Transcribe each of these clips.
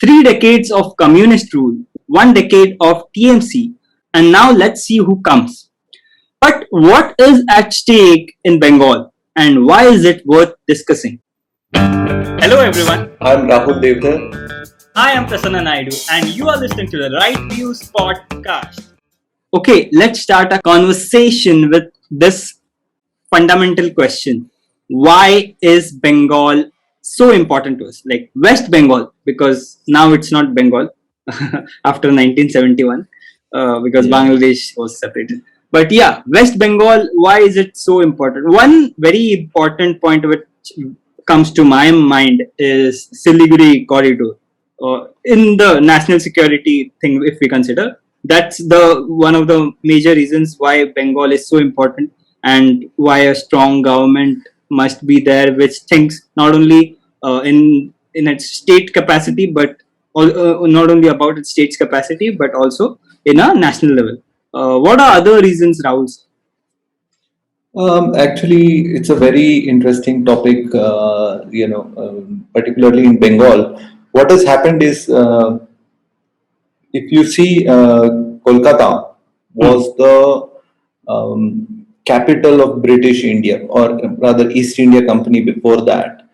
3 decades of communist rule, 1 decade of TMC, and now let's see who comes. But what is at stake in Bengal and why is it worth discussing? Hello everyone, I'm Rahul Devdar. I am Prasanna Naidu and you are listening to the Right Views podcast. Okay, let's start a conversation with this fundamental question. Why is Bengal so important to us? Like West Bengal, because now it's not Bengal after 1971, because Bangladesh was separated. But yeah, West Bengal, why is it so important? One very important point which comes to my mind is Siliguri corridor. In the national security thing, if we consider, that's the one of the major reasons why Bengal is so important and why a strong government must be there, which thinks not only in its state capacity, but not only about its state's capacity, but also in a national level. What are other reasons, Rahul? Actually, it's a very interesting topic, particularly in Bengal. What has happened is, if you see, Kolkata was the capital of British India, or rather East India Company before that,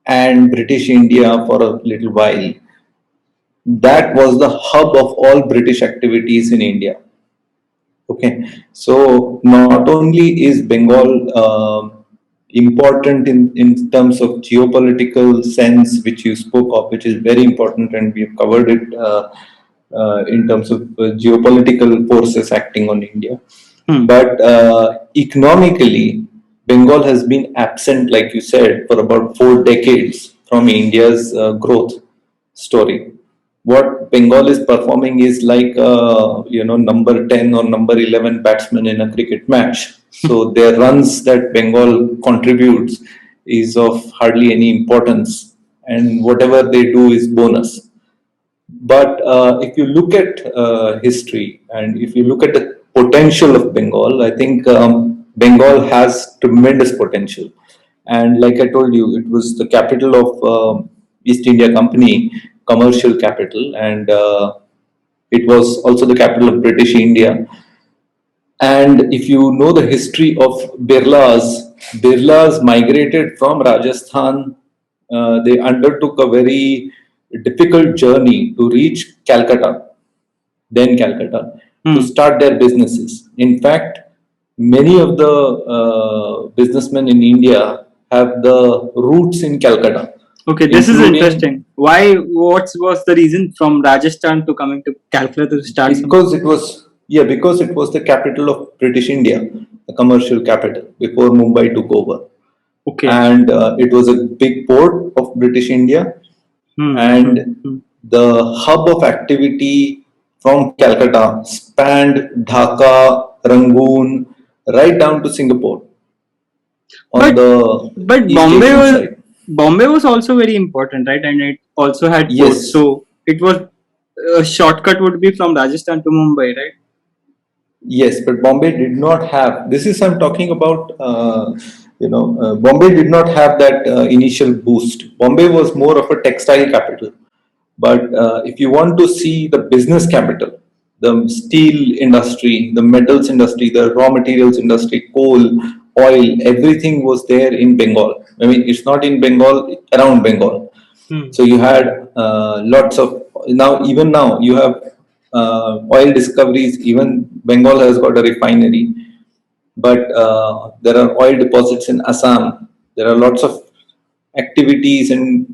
and British India for a little while. That was the hub of all British activities in India. Okay, so not only is Bengal important in terms of geopolitical sense, which you spoke of, which is very important, and we've covered it in terms of geopolitical forces acting on India, but economically, Bengal has been absent, like you said, for about 4 decades from India's growth story. What Bengal is performing is like number 10 or number 11 batsman in a cricket match. So their runs that Bengal contributes is of hardly any importance, and whatever they do is bonus. But if you look at history and if you look at the potential of Bengal, I think Bengal has tremendous potential. And like I told you, it was the capital of East India Company, commercial capital, and it was also the capital of British India. And if you know the history of Birlas migrated from Rajasthan. They undertook a very difficult journey to reach Calcutta, then Calcutta, to start their businesses. In fact, many of the businessmen in India have the roots in Calcutta. Okay, this is interesting. Why? What was the reason from Rajasthan to coming to Calcutta to start? Because it was the capital of British India, the commercial capital before Mumbai took over. Okay. And it was a big port of British India, and the hub of activity from Calcutta spanned Dhaka, Rangoon, right down to Singapore. But Bombay was also very important, right? And it also had ports. Yes. So it was a shortcut would be from Rajasthan to Mumbai, right? Yes, but Bombay did not have. This is I'm talking about. Bombay did not have that initial boost. Bombay was more of a textile capital. But if you want to see the business capital, the steel industry, the metals industry, the raw materials industry, coal, oil, everything was there in Bengal. I mean, it's not in Bengal, around Bengal. So you had lots of even now you have oil discoveries. Even Bengal has got a refinery, but there are oil deposits in Assam. There are lots of activities and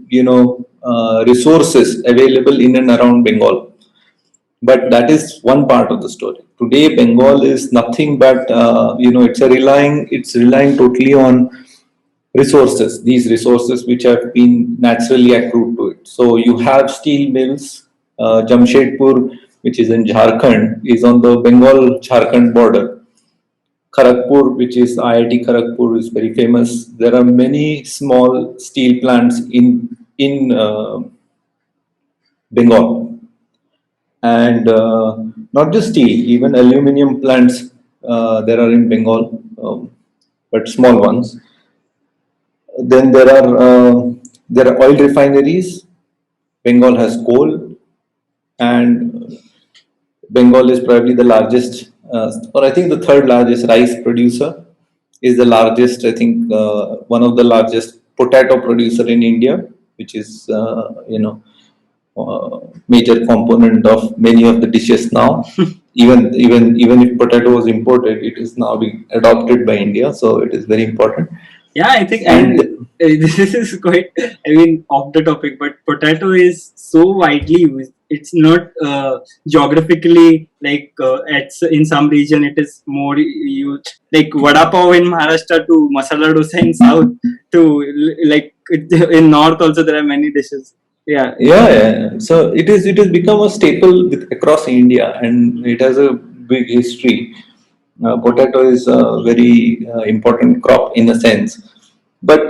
resources available in and around Bengal. But that is one part of the story. Today, Bengal is nothing but it's relying totally on resources. These resources which have been naturally accrued to it. So you have steel mills. Jamshedpur, which is in Jharkhand, is on the Bengal-Jharkhand border. Kharagpur, which is IIT Kharagpur, is very famous. There are many small steel plants in Bengal, and not just steel, even aluminium plants there are in Bengal, but small ones. Then there are oil refineries. Bengal has coal, and Bengal is probably the largest, or I think the third largest rice producer. Is the largest, I think, one of the largest potato producer in India, which is major component of many of the dishes now. Even if potato was imported, it is now being adopted by India, so it is very important. Yeah, I think, And this is quite, I mean, off the topic, but potato is so widely used. It's not geographically like in some region it is more used, like vada pav in Maharashtra to masala dosa in south to like in north also there are many dishes. Yeah. yeah. So it has become a staple across India, and it has a big history. Potato is a very important crop in a sense, but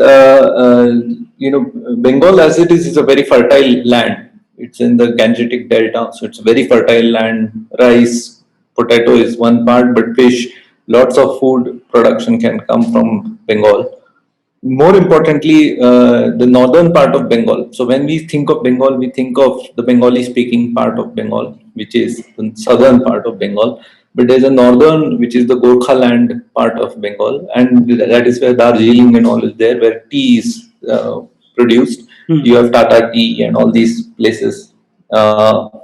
Bengal as it is a very fertile land. It's in the Gangetic Delta, so it's a very fertile land. Rice, potato is one part, but fish, lots of food production can come from Bengal. More importantly, the northern part of Bengal. So when we think of Bengal, we think of the Bengali speaking part of Bengal, which is the southern part of Bengal. But there's a northern, which is the Gorkha land part of Bengal, and that is where Darjeeling and all is there, where tea is produced. You have Tata Tea and all these places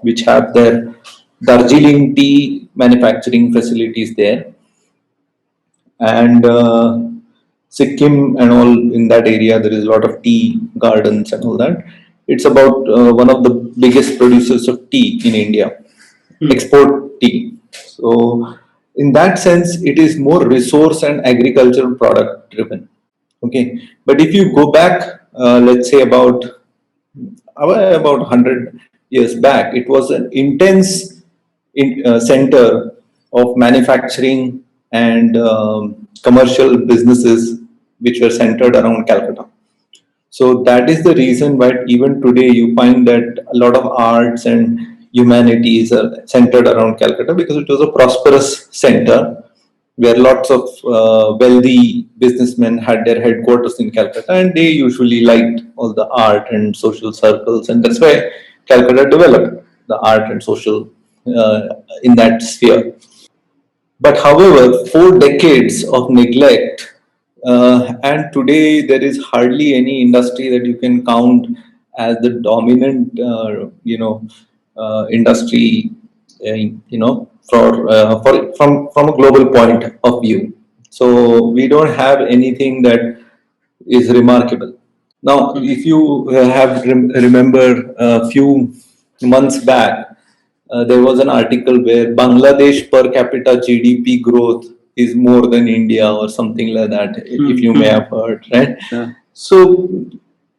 which have their Darjeeling tea manufacturing facilities there, and Sikkim and all in that area. There is a lot of tea gardens and all that. It's about one of the biggest producers of tea in India, export tea. So, in that sense, it is more resource and agricultural product driven. Okay, but if you go back, let's say about 100 years back, it was an intense center of manufacturing and commercial businesses which were centered around Calcutta. So that is the reason why even today you find that a lot of arts and humanities are centered around Calcutta, because it was a prosperous center where lots of wealthy businessmen had their headquarters in Calcutta, and they usually liked all the art and social circles, and that's why Calcutta developed the art and social in that sphere. But however, 4 decades of neglect, and today there is hardly any industry that you can count as the dominant, industry, from a global point of view. So we don't have anything that is remarkable. Now, if you have remember a few months back, there was an article where Bangladesh per capita GDP growth is more than India or something like that, if you may have heard, right? Yeah. So,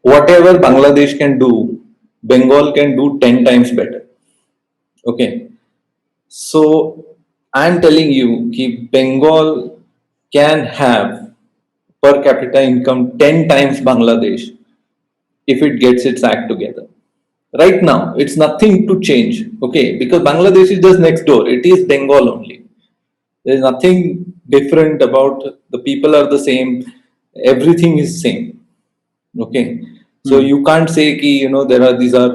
whatever Bangladesh can do, Bengal can do 10 times better. Okay. So, I'm telling you, ki Bengal can have per capita income 10 times Bangladesh if it gets its act together. Right now, it's nothing to change, okay, because Bangladesh is just next door. It is Bengal only. There's nothing different about the people are the same. Everything is same, okay. So you can't say ki, these are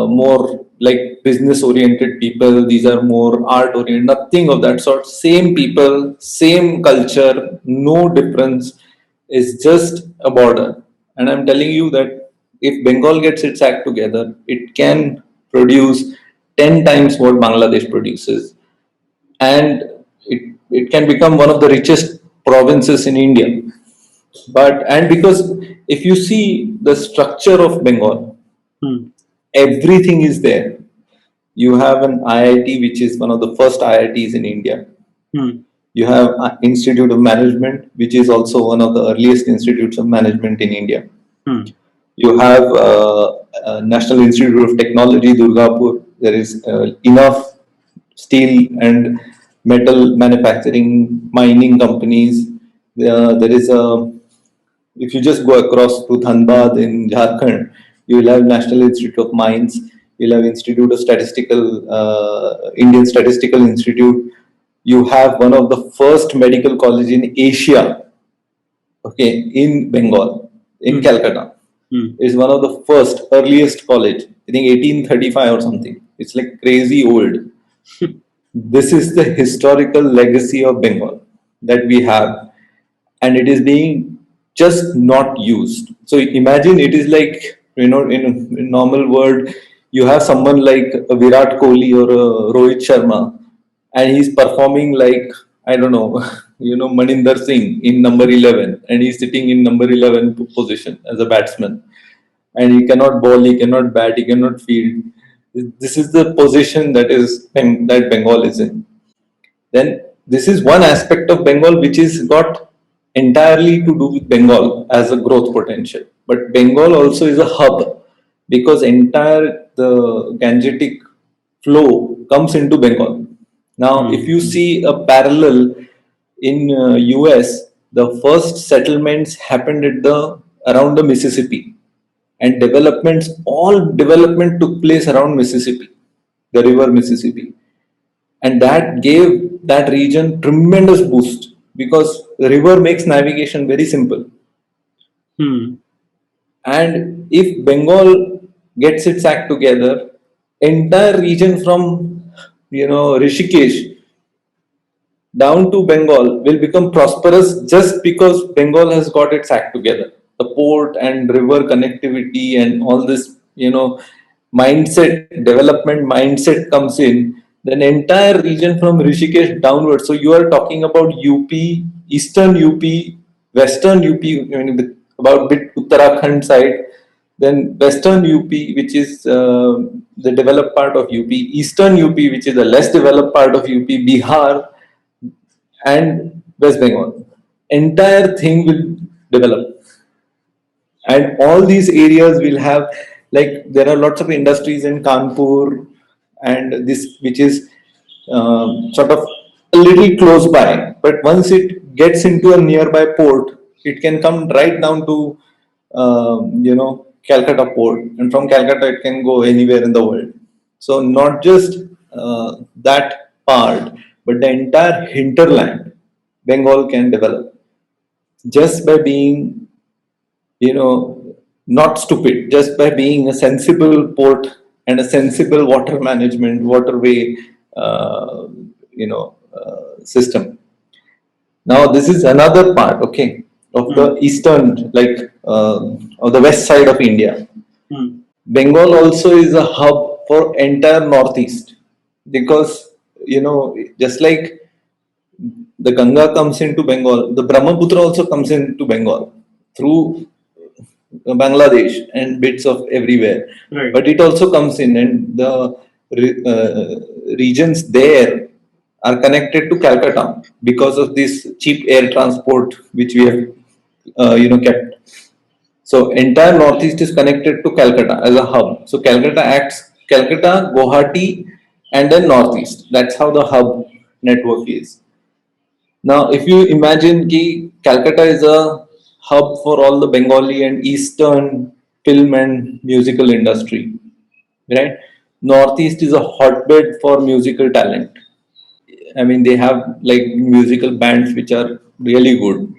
more like business oriented people. These are more art oriented. Nothing of that sort. Same people, same culture, no difference. It's just a border. And I'm telling you that if Bengal gets its act together, it can produce 10 times what Bangladesh produces. And it can become one of the richest provinces in India. But, and because if you see the structure of Bengal, everything is there. You have an IIT, which is one of the first IITs in India. You have an Institute of Management, which is also one of the earliest institutes of management in India. You have National Institute of Technology, Durgapur. There is enough steel and metal manufacturing, mining companies. There is a, if you just go across to Dhanbad in Jharkhand, you will have National Institute of Mines. You'll have Institute of Statistical, Indian Statistical Institute. You have one of the first medical college in Asia, okay, in Bengal, in Calcutta. is one of the first earliest college. I think 1835 or something. It's like crazy old. This is the historical legacy of Bengal that we have, and it is being just not used. So imagine it is like, in normal world, you have someone like a Virat Kohli or a Rohit Sharma, and he's performing like, I don't know, Maninder Singh in number 11, and he's sitting in number 11 position as a batsman, and he cannot bowl, he cannot bat, he cannot field. This is the position that Bengal is in. Then this is one aspect of Bengal which is got entirely to do with Bengal as a growth potential. But Bengal also is a hub because entire the Gangetic flow comes into Bengal. Now, if you see a parallel in US, the first settlements happened at the around the Mississippi, and all development took place around Mississippi, the river Mississippi, and that gave that region tremendous boost because the river makes navigation very simple. Hmm. And if Bengal gets its act together, entire region from Rishikesh down to Bengal will become prosperous just because Bengal has got its act together. The port and river connectivity and all this, development mindset comes in, then entire region from Rishikesh downwards. So you are talking about UP, Eastern UP, Western UP, about bit Uttarakhand side, then Western UP, which is the developed part of UP, Eastern UP, which is the less developed part of UP, Bihar, and West Bengal. Entire thing will develop, and all these areas will have, like, there are lots of industries in Kanpur, and this which is sort of a little close by. But once it gets into a nearby port, it can come right down to Calcutta port, and from Calcutta it can go anywhere in the world. So not just that part, but the entire hinterland Bengal can develop just by being, not stupid, just by being a sensible port and a sensible water management, waterway, system. Now, this is another part, okay, of the eastern, like, of the west side of India. Bengal also is a hub for entire northeast because, just like the Ganga comes into Bengal, the Brahmaputra also comes into Bengal through Bangladesh and bits of everywhere. Right. But it also comes in, and the regions there are connected to Calcutta because of this cheap air transport which we have, kept. So entire northeast is connected to Calcutta as a hub. So Calcutta, Guwahati, and then northeast. That's how the hub network is. Now, if you imagine ki Calcutta is a hub for all the Bengali and Eastern film and musical industry, right? Northeast is a hotbed for musical talent. I mean, they have like musical bands which are really good,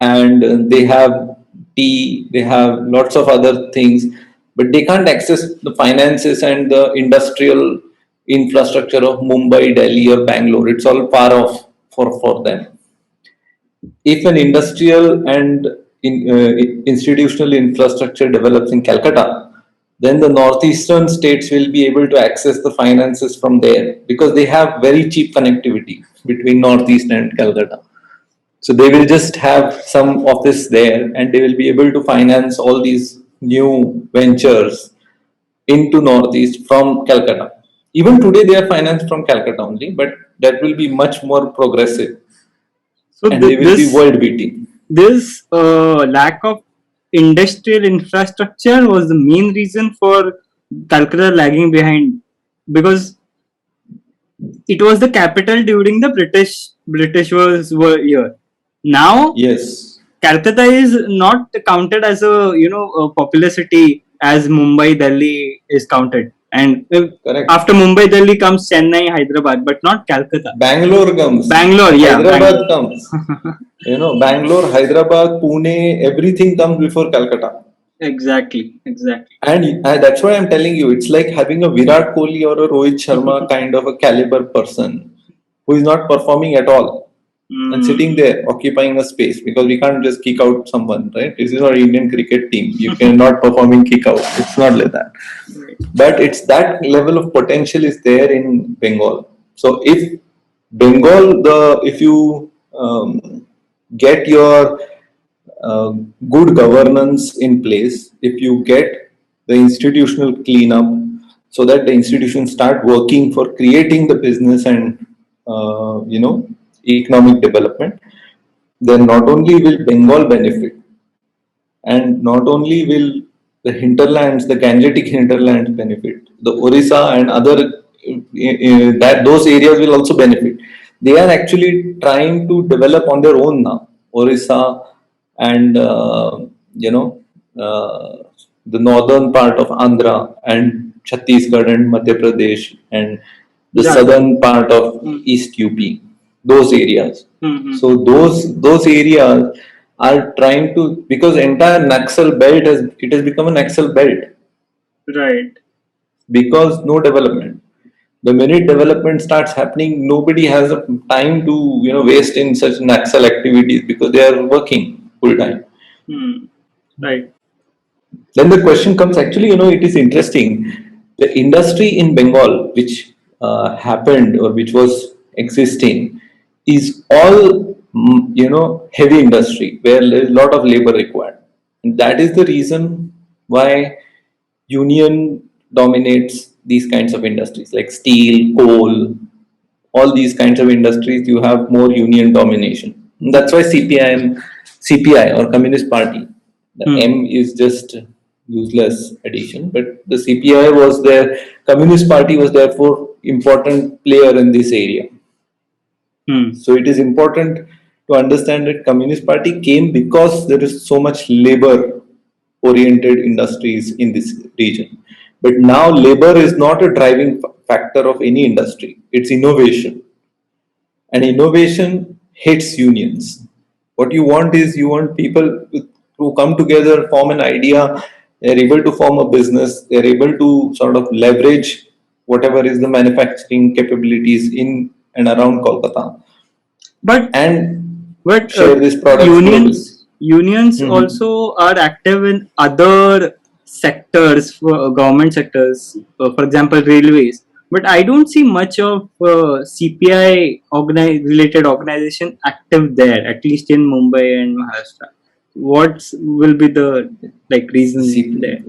and they have tea, they have lots of other things, but they can't access the finances and the industrial infrastructure of Mumbai, Delhi, or Bangalore. It's all far off for them. If an industrial and institutional infrastructure develops in Calcutta, then the northeastern states will be able to access the finances from there because they have very cheap connectivity between northeast and Calcutta. So they will just have some of this there, and they will be able to finance all these new ventures into northeast from Calcutta. Even today they are financed from Calcutta only, but that will be much more progressive. So And they will be world beating. This lack of industrial infrastructure was the main reason for Calcutta lagging behind, because it was the capital during the British were here. Now Yes. Calcutta is not counted as a popular city as Mumbai, Delhi is counted. And Correct. after Mumbai, Delhi comes Chennai, Hyderabad, but not Calcutta. Bangalore comes. Bangalore, yeah. Hyderabad comes. Bangalore, Hyderabad, Pune, everything comes before Calcutta. Exactly. Exactly. And that's why I'm telling you, it's like having a Virat Kohli or a Rohit Sharma kind of a caliber person who is not performing at all and sitting Mm. there occupying a space, because we can't just kick out someone, right? This is our Indian cricket team. You cannot perform in kick out. It's not like that. Right. But it's that level of potential is there in Bengal. So if Bengal, the if you get your uh, good governance in place, if you get the institutional cleanup, so that the institutions start working for creating the business and economic development, then not only will Bengal benefit, and not only will the hinterlands, the Gangetic hinterlands benefit, the Orissa and other that those areas will also benefit. They are actually trying to develop on their own now. Orissa and the northern part of Andhra and Chhattisgarh and Madhya Pradesh and the Yeah. southern part of Mm. East UP, those areas. Mm-hmm. So those areas are trying to, because entire Naxal belt has become an Naxal belt Right. because no development. The minute development starts happening, nobody has a time to waste in such Naxal activities because they are working full time. Mm. Right. Then the question comes, actually, it is interesting. The industry in Bengal, which happened or which was existing, is all, heavy industry where there is a lot of labor required. And that is the reason why union dominates these kinds of industries like steel, coal, all these kinds of industries. You have more union domination. And that's why CPI or Communist Party, the Mm. M is just useless addition, but the CPI was there. Communist Party was therefore important player in this area. Mm. So it is important to understand that Communist Party came because there is so much labor oriented industries in this region. But now labor is not a driving factor of any industry. It's innovation. And innovation hits unions. What you want is, you want people to come together, form an idea, they're able to form a business, they're able to sort of leverage whatever is the manufacturing capabilities in and around Kolkata But and but share these products globally. unions Mhm. also are active in other sectors, for government sectors, for example, railways. But I don't see much of CPI related organization active there, at least in Mumbai and Maharashtra. What will be the like reason CP. there?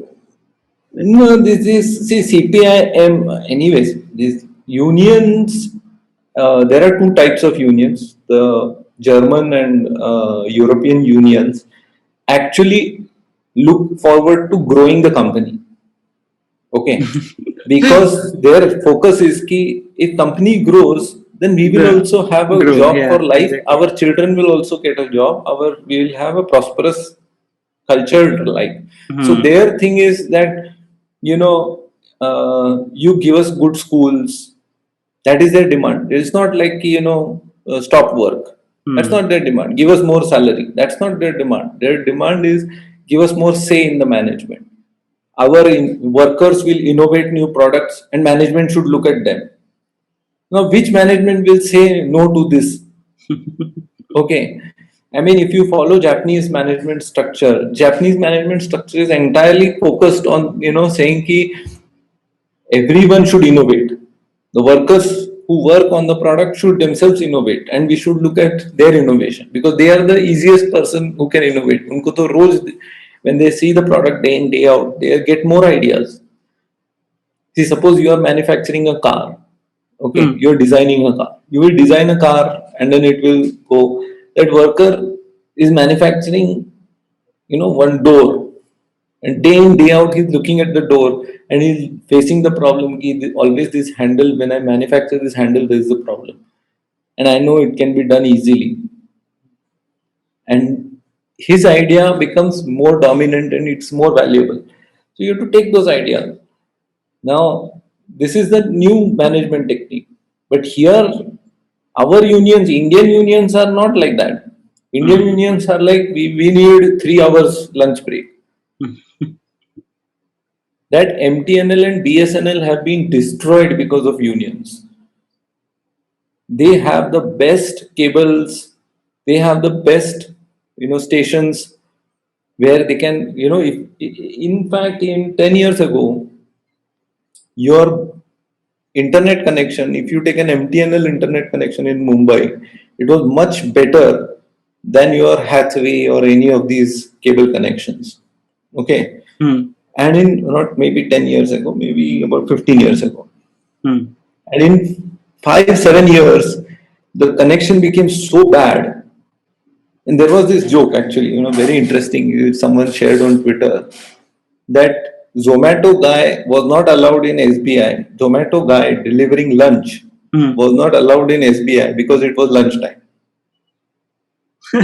No, this is, see, CPIM. Anyways, these unions. There are two types of unions. The German and European unions actually look forward to growing the company. Okay, because their focus is ki if company grows, then we will The also have a growth, job for yeah, life. exactly. Our children will also get a job. We will have a prosperous cultured life. So Hmm. their thing is that, you give us good schools. That is their demand. It's not like stop work. That's Hmm. not their demand. Give us more salary. That's not their demand. Their demand is, give us more say in the management. Our workers will innovate new products, and management should look at them. Now, which management will say no to this? Okay. I mean, if you follow Japanese management structure is entirely focused on, saying ki everyone should innovate. The workers who work on the product should themselves innovate, and we should look at their innovation because they are the easiest person who can innovate. उनको तो रोज, when they see the product day in day out, they get more ideas. See, suppose you are manufacturing a car. Okay, Hmm. you're designing a car. You will design a car and then it will go. That worker is manufacturing, one door. And day in, day out, he's looking at the door and he's facing the problem. Ki, always this handle, when I manufacture this handle, there is a problem. And I know it can be done easily. And his idea becomes more dominant and it's more valuable. So you have to take those ideas. Now, this is the new management technique. But here, our unions, Indian unions are not like that. Indian Hmm. unions are like, we need 3 hours lunch break. that MTNL and BSNL have been destroyed because of unions. They have the best cables, they have the best, stations where they can, if in fact in 10 years ago, your internet connection, if you take an MTNL internet connection in Mumbai, it was much better than your Hathway or any of these cable connections. Okay. Hmm. And in not maybe 10 years ago, maybe about 15 years ago. Hmm. And in 5, 7 years, the connection became so bad. And there was this joke actually, very interesting. Someone shared on Twitter that Zomato guy was not allowed in SBI. Zomato guy delivering lunch Hmm. was not allowed in SBI because it was lunchtime. So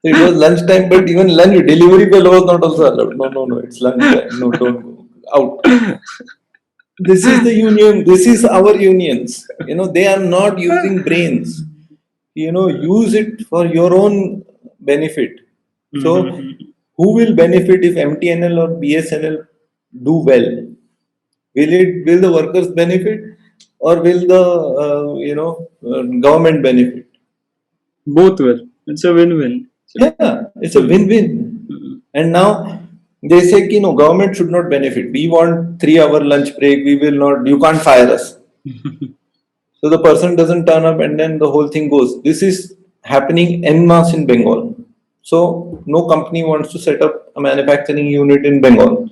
it was lunchtime, but even lunch delivery fellow was not also allowed. No, no, no, it's lunchtime. No, don't go out. This is the union. This is our unions. They are not using brains. Use it for your own benefit. So, Hmm. who will benefit if MTNL or BSNL do well? Will the workers benefit, or will the government benefit? Both will. It's a win-win. Yeah, it's a win-win. Hmm. And now they say, government should not benefit. We want 3 hour lunch break. We will not. You can't fire us. So the person doesn't turn up, and then the whole thing goes. This is happening en masse in Bengal. So no company wants to set up a manufacturing unit in Bengal.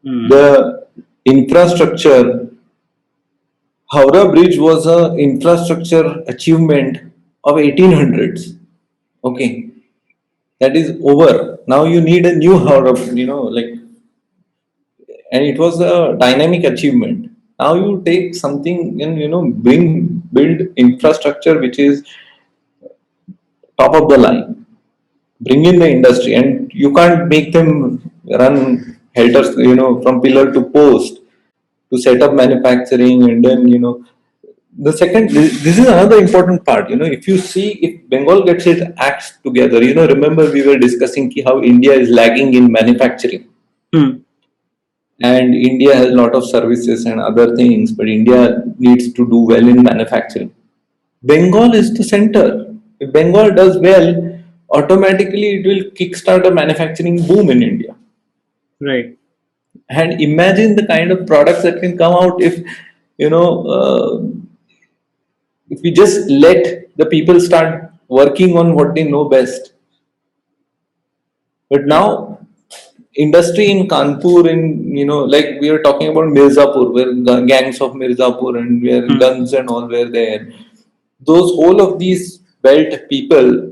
Hmm. The infrastructure, Howrah Bridge was a infrastructure achievement of 1800s. Okay, that is over. Now you need a new Howrah, and it was a dynamic achievement. Now you take something and build infrastructure which is top of the line, bring in the industry, and you can't make them run helters, from pillar to post to set up manufacturing. And then the second, this is another important part. If you see, if Bengal gets its acts together, remember we were discussing how India is lagging in manufacturing, Hmm. and India has a lot of services and other things, but India needs to do well in manufacturing. Bengal is the center. If Bengal does well, automatically it will kickstart a manufacturing boom in India. Right. And imagine the kind of products that can come out if, you know if we just let the people start working on what they know best. But now industry in Kanpur, in like we were talking about Mirzapur, where gangs of Mirzapur and where Hmm. guns and all were there. Those whole of these belt people,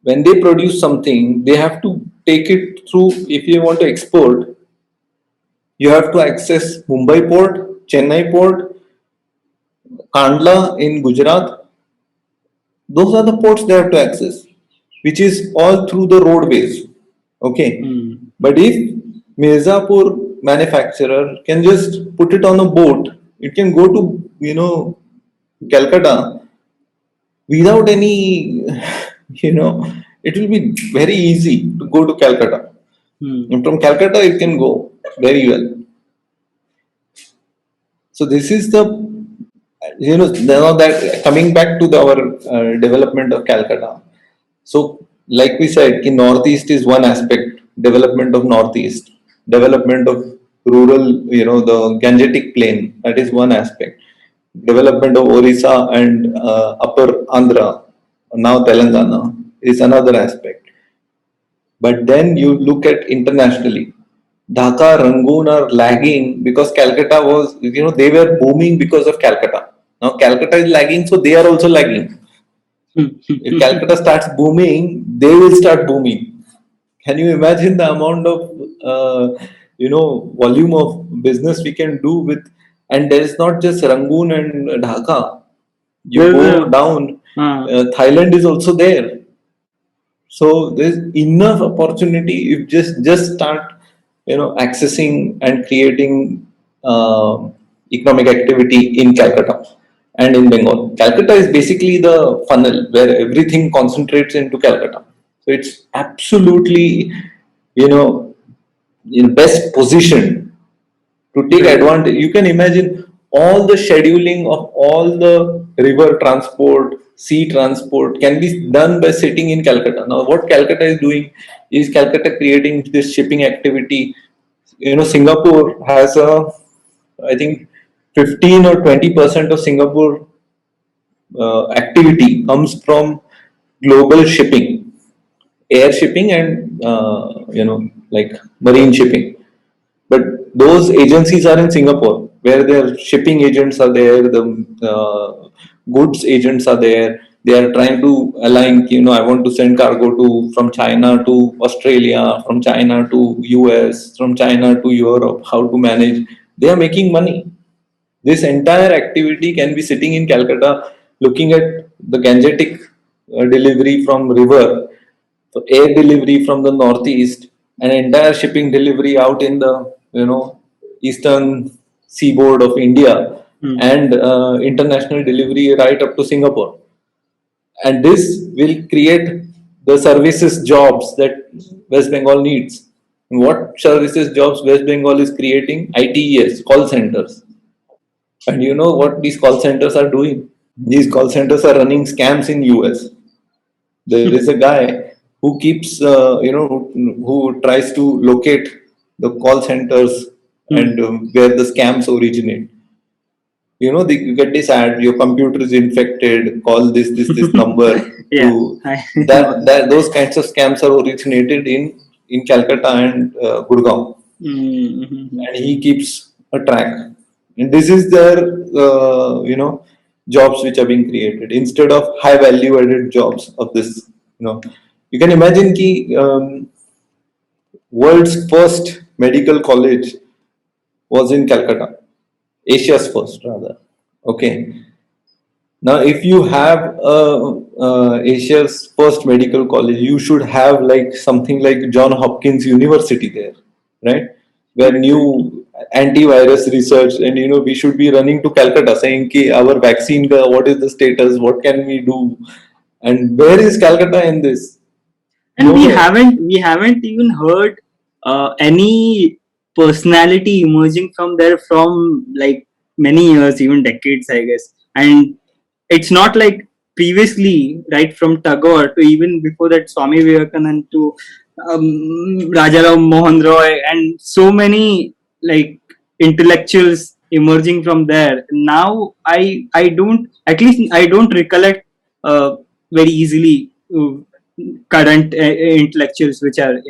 when they produce something, they have to take it through. If you want to export, you have to access Mumbai port, Chennai port, Kandla in Gujarat. Those are the ports they have to access, which is all through the roadways. Okay. Hmm. But if Mirzapur manufacturer can just put it on a boat, it can go to, Calcutta without any, it will be very easy to go to Calcutta. Hmm. And from Calcutta, it can go very well. So this is now that coming back to our development of Calcutta. So, like we said, in Northeast is one aspect, development of Northeast, development of rural, the Gangetic Plain, that is one aspect. Development of Orissa and Upper Andhra, now Telangana, is another aspect. But then you look at internationally, Dhaka, Rangoon are lagging because Calcutta was, they were booming because of Calcutta. Now Calcutta is lagging, so they are also lagging. If Calcutta starts booming, they will start booming. Can you imagine the amount of volume of business we can do with? And there is not just Rangoon and Dhaka. You There's go a down, uh, Thailand is also there. So there's enough opportunity if just start, accessing and creating economic activity in Calcutta and in Bengal. Calcutta is basically the funnel where everything concentrates into Calcutta. So it's absolutely, you know, in best position to take advantage. You can imagine all the scheduling of all the river transport, sea transport can be done by sitting in Calcutta. Now, what Calcutta is doing is Calcutta creating this shipping activity. Singapore has I think 15 or 20% of Singapore activity comes from global shipping, air shipping, and like marine shipping. But those agencies are in Singapore, where their shipping agents are there, the goods agents are there. They are trying to align. I want to send cargo to from China to Australia, from China to US, from China to Europe. How to manage? They are making money. This entire activity can be sitting in Calcutta, looking at the Gangetic delivery from river, so air delivery from the northeast, and entire shipping delivery out in the eastern seaboard of India, and international delivery right up to Singapore. And this will create the services jobs that West Bengal needs. What services jobs West Bengal is creating? ITES, call centers. And you know what these call centers are doing? These call centers are running scams in US. There is a guy who keeps, who tries to locate the call centers and where the scams originate. You get this ad, your computer is infected, call this number. Yeah. To that those kinds of scams are originated in Calcutta and Gurgaon. And he keeps a track. And this is their, jobs which are being created instead of high value added jobs of this. You can imagine ki world's first medical college was in Calcutta, Asia's first rather. Okay. Now, if you have Asia's first medical college, you should have like something like John Hopkins University there, right? Where new antivirus research, and we should be running to Calcutta saying, "Ki our vaccine, what is the status? What can we do?" And where is Calcutta in this? And we Nowhere. haven't even heard any personality emerging from there from like many years, even decades, I guess. And it's not like previously, right, from Tagore to even before that Swami Vivekananda to Rajaram Mohan Roy and so many like intellectuals emerging from there. Now I don't, at least I don't recollect very easily current intellectuals which are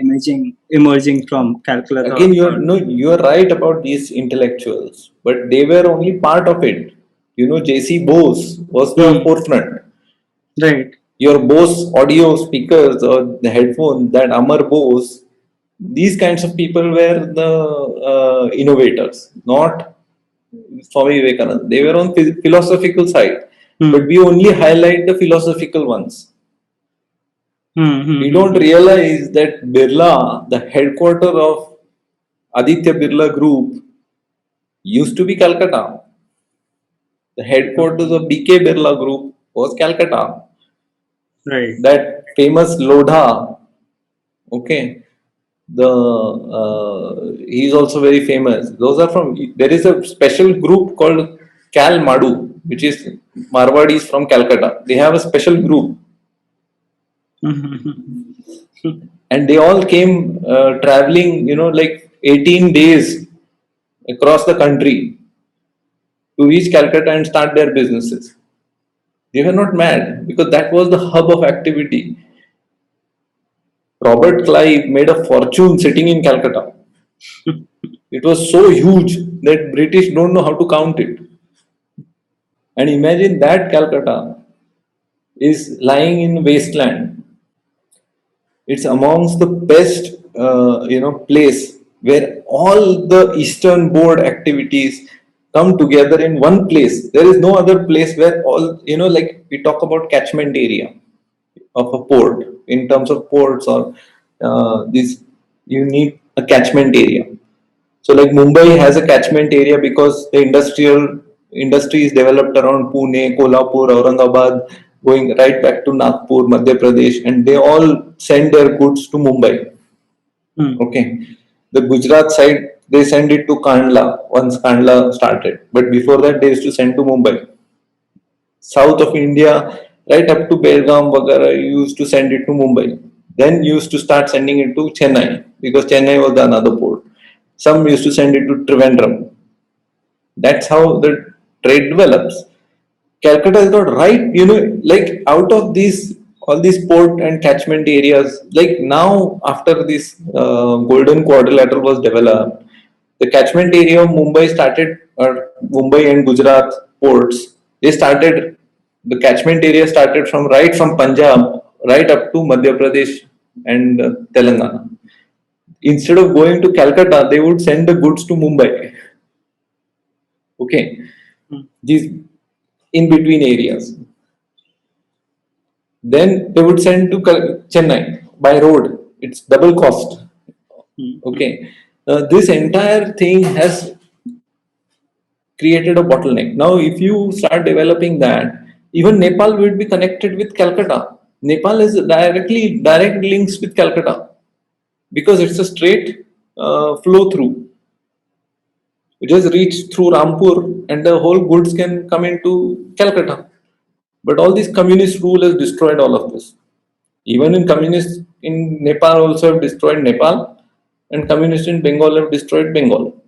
emerging from Calcutta. Again, you're right about these intellectuals, but they were only part of it. J.C. Bose was the forefront. Right. Your Bose audio speakers or the headphones, that Amar Bose, these kinds of people were the innovators, not Swami Vivekananda. They were on philosophical side, but we only highlight the philosophical ones. We don't realize that Birla, the headquarter of Aditya Birla Group, used to be Calcutta. The headquarters of DK Birla Group was Calcutta. Right. That famous Lodha, okay, he's also very famous. Those are from. There is a special group called Cal Madu, which is Marwadis from Calcutta. They have a special group, and they all came traveling, like 18 days across the country to reach Calcutta and start their businesses. They were not mad because that was the hub of activity. Robert Clive made a fortune sitting in Calcutta. It was so huge that British don't know how to count it. And imagine that Calcutta is lying in wasteland. It's amongst the best, place where all the Eastern Board activities come together in one place. There is no other place where all, like we talk about catchment area of a port in terms of ports or this, you need a catchment area. So like Mumbai has a catchment area because the industry is developed around Pune, Kolhapur, Aurangabad, going right back to Nagpur, Madhya Pradesh, and they all send their goods to Mumbai. Okay. The Gujarat side, they send it to Kandla once Kandla started. But before that, they used to send to Mumbai. South of India, right up to Belgaum, Vagara, you used to send it to Mumbai. Then you used to start sending it to Chennai because Chennai was the another port. Some used to send it to Trivandrum. That's how the trade develops. Calcutta is not right, like out of these all these port and catchment areas, like now after this golden quadrilateral was developed, the catchment area of Mumbai started, or Mumbai and Gujarat ports, they started, the catchment area started from right from Punjab right up to Madhya Pradesh and Telangana. Instead of going to Calcutta, they would send the goods to Mumbai. Okay, mm, these in between areas. Then they would send to Chennai by road. It's double cost. mm. Okay, this entire thing has created a bottleneck. Now, if you start developing that, even Nepal will be connected with Calcutta. Nepal is direct links with Calcutta because it's a straight flow through. You just reach through Rampur and the whole goods can come into Calcutta. But all this communist rule has destroyed all of this. Even in communists in Nepal also have destroyed Nepal, and communists in Bengal have destroyed Bengal.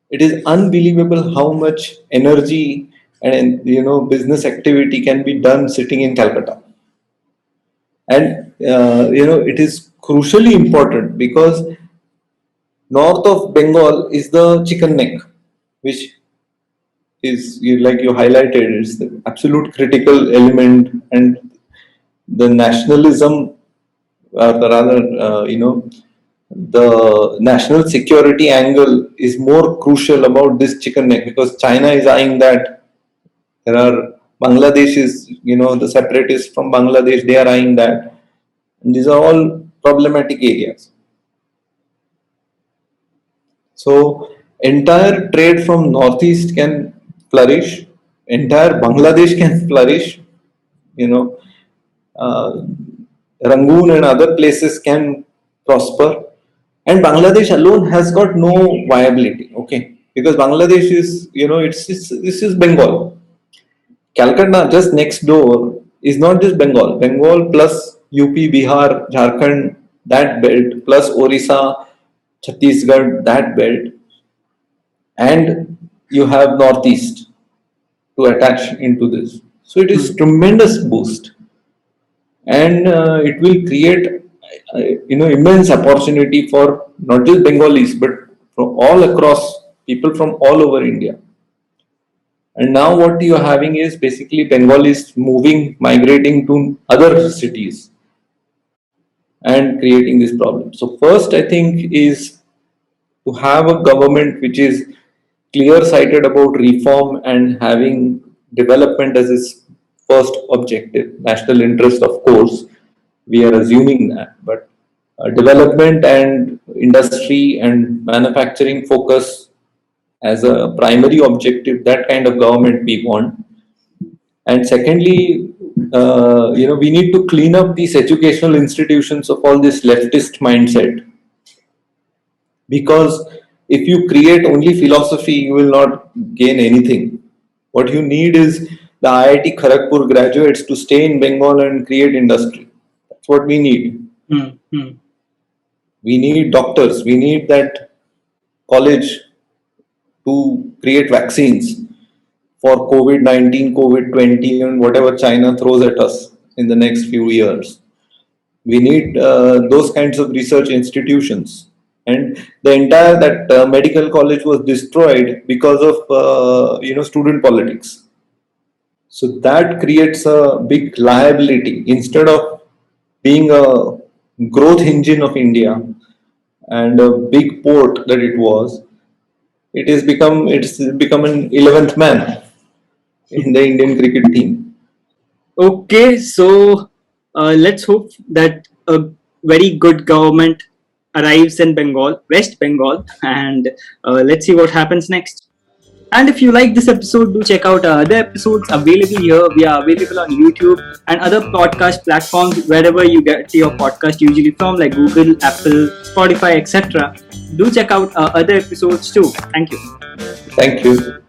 It is unbelievable how much energy and business activity can be done sitting in Calcutta. And it is crucially important because north of Bengal is the chicken neck, which is like you highlighted, is the absolute critical element, and the nationalism, or the rather, the national security angle is more crucial about this chicken neck because China is eyeing that. There are Bangladesh is, the separatists from Bangladesh, they are eyeing that. And these are all problematic areas. So entire trade from northeast can flourish, entire Bangladesh can flourish, you know, uh, Rangoon and other places can prosper, and Bangladesh alone has got no viability. Okay, because Bangladesh is, it's this is Bengal. Calcutta just next door is not just Bengal. Bengal plus UP, Bihar, Jharkhand, that belt, plus Orissa, Chhattisgarh, that belt, and you have Northeast to attach into this. So it is Mm. tremendous boost, and it will create immense opportunity for not just Bengalis but from all across, people from all over India. And now what you are having is basically Bengalis moving, migrating to other cities and creating this problem. So first, I think, is to have a government which is clear sighted about reform and having development as its first objective. National interest, of course, we are assuming that, but development and industry and manufacturing focus as a primary objective, that kind of government we want. And secondly, we need to clean up these educational institutions of all this leftist mindset, because if you create only philosophy, you will not gain anything. What you need is the IIT Kharagpur graduates to stay in Bengal and create industry. That's what we need. Mm, mm. We need doctors. We need that college to create vaccines for COVID-19, COVID-20, and whatever China throws at us in the next few years. We need those kinds of research institutions. And the entire that medical college was destroyed because of student politics. So that creates a big liability. Instead of being a growth engine of India and a big port that it was, it's become an 11th man in the Indian cricket team. Okay, so let's hope that a very good government arrives in Bengal, West Bengal, and let's see what happens next. And if you like this episode, do check out our other episodes available here. We are available on YouTube and other podcast platforms wherever you get your podcast usually from, like Google, Apple, Spotify, etc. Do check out our other episodes too. Thank you. Thank you.